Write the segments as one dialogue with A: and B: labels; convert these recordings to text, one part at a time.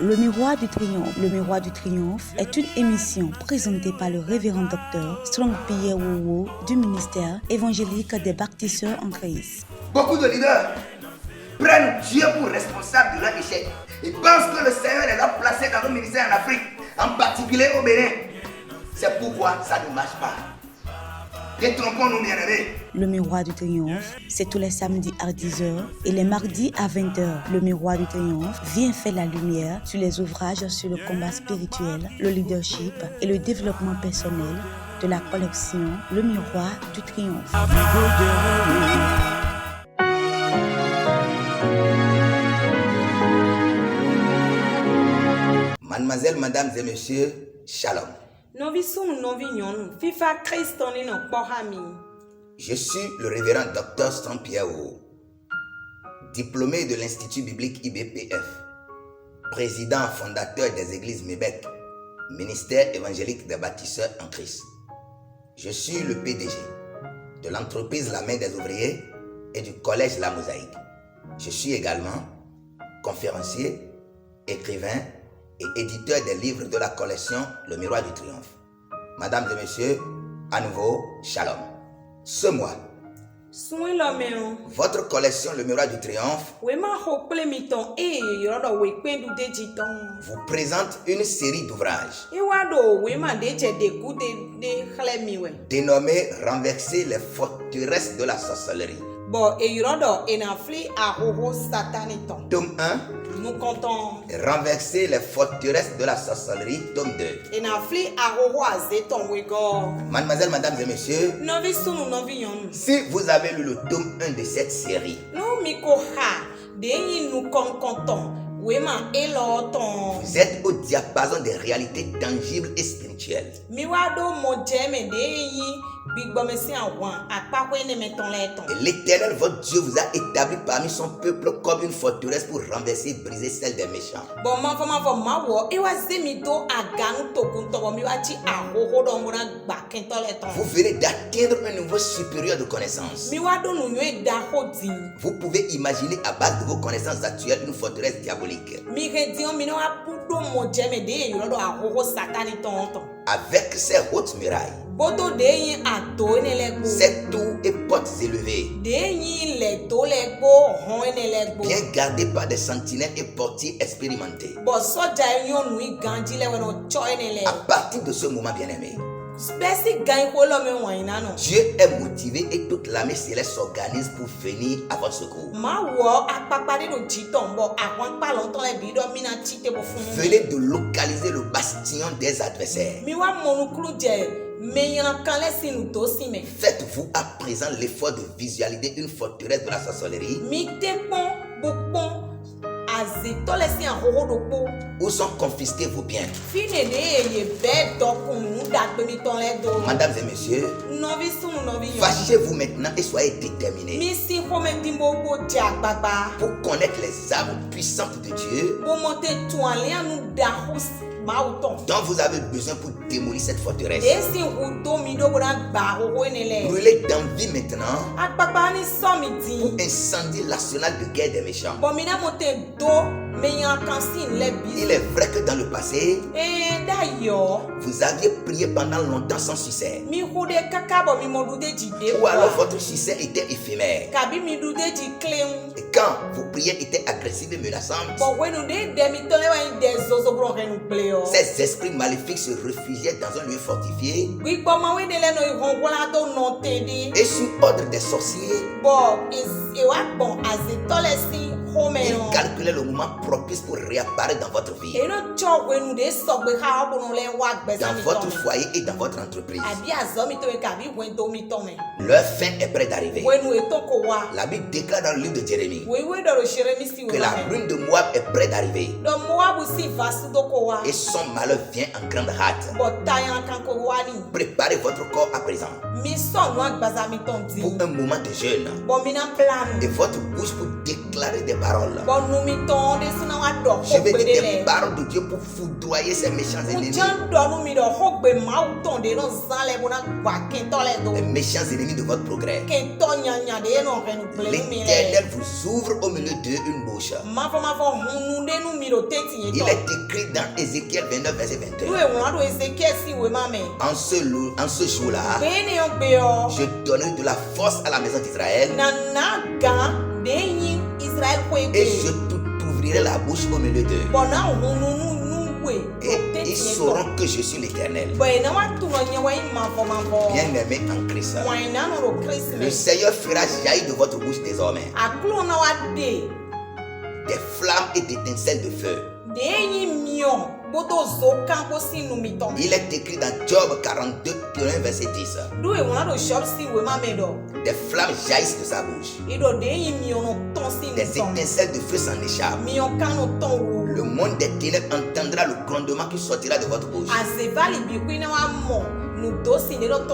A: Le Miroir du Triomphe. Le Miroir du Triomphe est une émission présentée par le révérend docteur Strong Pierre Wowo du ministère évangélique des baptisseurs en Christ.
B: Beaucoup de leaders prennent Dieu pour responsable de leur échec. Ils pensent que le Seigneur les a placés dans nos ministères en Afrique, en particulier au Bénin. C'est pourquoi ça ne marche pas. Détrompons-nous, bien-aimés.
A: Le Miroir du Triomphe, c'est tous les samedis à 10h et les mardis à 20h. Le Miroir du Triomphe vient faire la lumière sur les ouvrages sur le combat spirituel, le leadership et le développement personnel de la collection Le Miroir du Triomphe.
B: Mademoiselles, mesdames et messieurs, shalom. Je suis le révérend docteur Strong Pierre Wowo, diplômé de l'Institut biblique IBPF, président fondateur des églises Mébec, ministère évangélique des baptisseurs en Christ. Je suis le PDG de l'entreprise La Main des Ouvriers et du collège La Mosaïque. Je suis également conférencier, écrivain et éditeur des livres de la collection Le Miroir du Triomphe. Mesdames et messieurs, à nouveau, shalom. Ce mois, votre collection Le Miroir du Triomphe vous présente une série d'ouvrages dénommée Renverser les forteresses de la sorcellerie. Tome 1,
C: nous comptons
B: Renverser les forteresses de la sorcellerie, tome 2. Mademoiselles, mesdames et messieurs, si vous avez lu le tome 1 de cette série, vous êtes au diapason des réalités tangibles et spirituelles. Et l'Éternel, votre Dieu, vous a établi parmi son peuple comme une forteresse pour renverser et briser celle des méchants. Vous venez d'atteindre un niveau supérieur de connaissances. Vous pouvez imaginer à base de vos connaissances actuelles une forteresse diabolique. Avec ses hautes murailles, ses tours et portes élevées, bien gardées par des sentinelles et portiers expérimentés. À partir de ce moment, bien-aimé, Dieu est motivé et toute l'armée céleste s'organise pour venir à votre secours. Venez de localiser le bastion des adversaires. Faites-vous à présent l'effort de visualiser une forteresse de la sorcellerie. Où sont confisqués vos biens? Mesdames et messieurs, fâchez-vous maintenant et soyez déterminés pour connaître les armes puissantes de Dieu dont vous avez besoin pour démolir cette forteresse. Brûlez d'envie maintenant pour incendier l'arsenal de guerre des méchants. Il est vrai que dans le passé, vous aviez prié pendant longtemps sans succès. Ou alors votre succès était éphémère. Et quand vos prières étaient agressives et menaçantes, ces esprits maléfiques se réfugiaient dans un lieu fortifié. Et sous ordre des sorciers, ils calculaient le moment propice pour réapparaître dans votre vie, dans votre foyer et dans votre entreprise. Leur fin est près d'arriver. La Bible déclare dans le livre de Jérémie que la ruine de Moab est près d'arriver et son malheur vient en grande hâte. Préparez votre corps à présent pour un moment de jeûne et votre bouche pour déclarer déclarer des paroles. Je vais dire des paroles de Dieu pour foudroyer ces méchants ennemis. Les méchants ennemis de votre progrès. L'Éternel vous ouvre au milieu d'eux une bouche. Il est écrit dans Ézéchiel 29, verset 21. En ce jour-là, je donnerai de la force à la maison d'Israël et je t'ouvrirai la bouche au milieu d'eux. Et ils sauront que je suis l'Éternel. Bien-aimé en Christ, le Seigneur fera jaillir de votre bouche désormais des flammes et des étincelles de feu. Il est écrit dans Job 42, verset 10. Des flammes jaillissent de sa bouche. Des étincelles de feu s'en échappent. Le monde des ténèbres entendra le grondement qui sortira de votre bouche.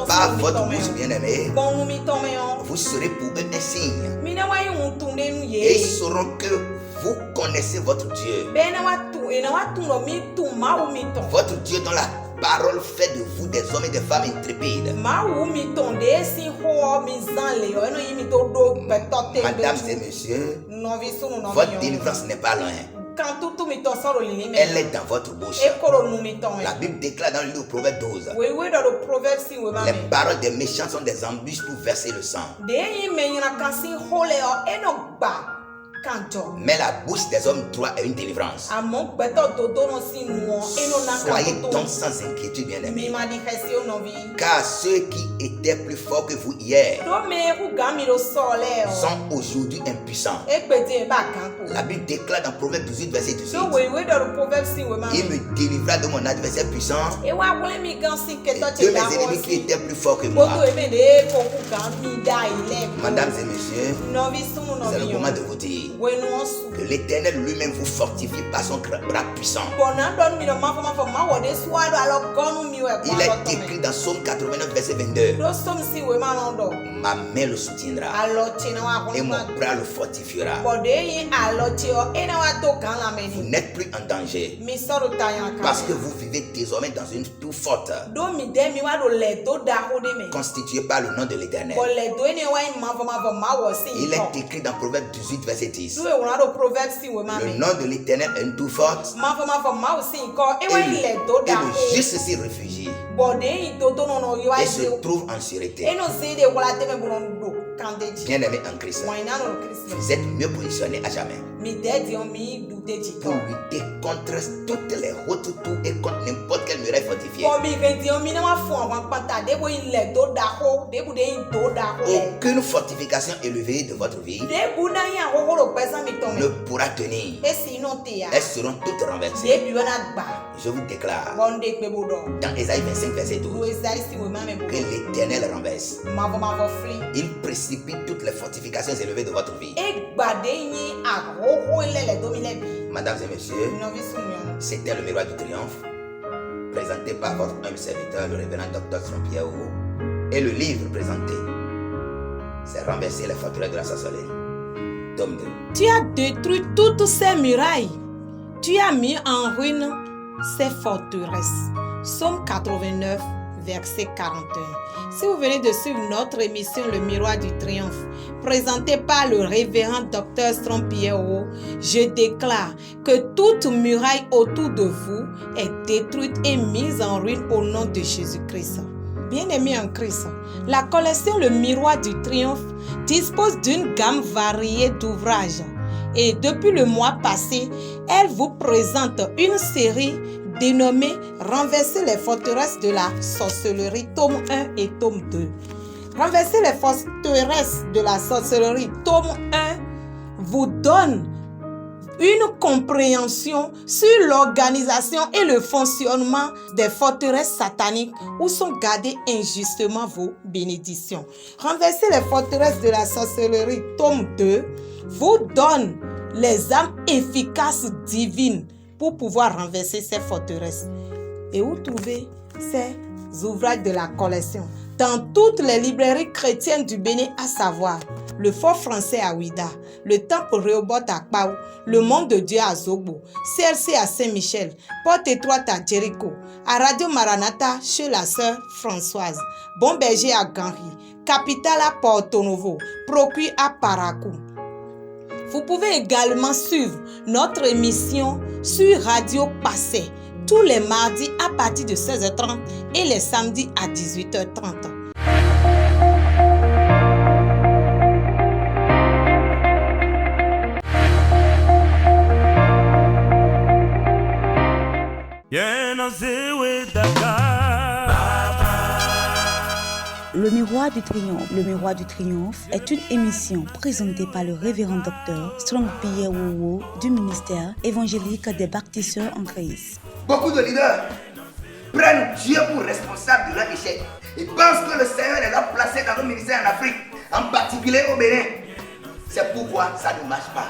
B: Par votre bouche, bien-aimé, vous serez pour eux un signe. Et ils sauront que vous connaissez votre Dieu. Votre Dieu dont la parole fait de vous des hommes et des femmes intrépides. Mesdames et messieurs, votre délivrance n'est pas loin. Elle est dans votre bouche. La Bible déclare dans le livre de Proverbe 12. Les paroles des méchants sont des embûches pour verser le sang. Mais la bouche des hommes droits est une délivrance. Soyez donc sans inquiétude, bien-aimés. Car ceux qui étaient plus forts que vous hier sont aujourd'hui impuissants. La Bible déclare dans Proverbe 18, verset 18. Il me délivra de mon adversaire puissant et de mes ennemis qui étaient plus forts que moi. Mesdames et messieurs, c'est le moment de vous dire que l'Éternel lui-même vous fortifie par son bras puissant. Il est écrit dans Psaume 89, verset 22. Ma main le soutiendra et mon bras le fortifiera. Vous n'êtes plus en danger parce que vous vivez désormais dans une tour forte constituée par le nom de l'Éternel. Il est écrit dans Proverbe 18, verset 10. Le nom de l'Éternel est une tour forte et le juste s'y réfugie et se trouve en sûreté. Bien-aimé en Christ, vous êtes mieux positionné à jamais pour lutter contre toutes les hautes tours et contre n'importe quelle muraille fortifiée. Aucune fortification élevée de votre vie ne pourra tenir. Elles seront toutes renversées. Je vous déclare dans Ésaïe 25, verset 12 que l'Éternel renverse. Il précipite toutes les fortifications élevées de votre vie. Mesdames et messieurs, c'était le miroir du triomphe, présenté par votre humble serviteur, le révérend Dr. Pierre Owo. Et le livre présenté, c'est Renverser les forteresses de la sorcellerie, tome 2. Tu as détruit toutes ces murailles. Tu as mis en ruine ces forteresses. Psaume 89, verset 41. Si vous venez de suivre notre émission Le Miroir du Triomphe, présentée par le révérend Dr. Pierre Owo, je déclare que toute muraille autour de vous est détruite et mise en ruine au nom de Jésus-Christ. Bien-aimés en Christ, la collection Le Miroir du Triomphe dispose d'une gamme variée d'ouvrages. Et depuis le mois passé, elle vous présente une série dénommée Renverser les forteresses de la sorcellerie, tome 1 et tome 2. Renverser les forteresses de la sorcellerie, tome 1, vous donne une compréhension sur l'organisation et le fonctionnement des forteresses sataniques où sont gardées injustement vos bénédictions. Renverser les forteresses de la sorcellerie, tome 2, vous donne les armes efficaces divines pour pouvoir renverser ces forteresses. Et où trouver ces ouvrages de la collection?
C: dans toutes les librairies chrétiennes du Bénin, à savoir le Fort français à Ouida, le Temple Rehoboth à Kpao, le Monde de Dieu à Zogbo, CRC à Saint-Michel, Porte étroite à Jéricho, à Radio Maranatha chez la sœur Françoise, Bon Berger à Ganri, Capitale à Porto Novo, Procure à Parakou. Vous pouvez également suivre notre émission sur Radio Passé tous les mardis à partir de 16h30 et les samedis à 18h30.
A: Le Miroir du Triomphe. Le Miroir du Triomphe est une émission présentée par le révérend docteur Strong Pierre Wowo du ministère évangélique des baptisseurs en Christ.
B: Beaucoup de leaders prennent Dieu pour responsable de leur échec et pensent que le Seigneur les a placés dans nos ministères en Afrique, en particulier au Bénin. C'est pourquoi ça ne marche pas.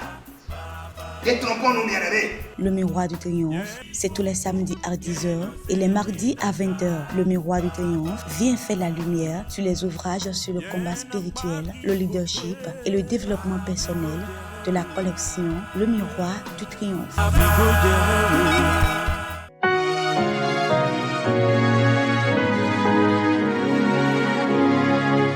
B: Détrompons-nous, bien-aimés.
A: Le Miroir du Triomphe, c'est tous les samedis à 10h et les mardis à 20h. Le Miroir du Triomphe vient faire la lumière sur les ouvrages sur le combat spirituel, le leadership et le développement personnel de la collection Le Miroir du Triomphe.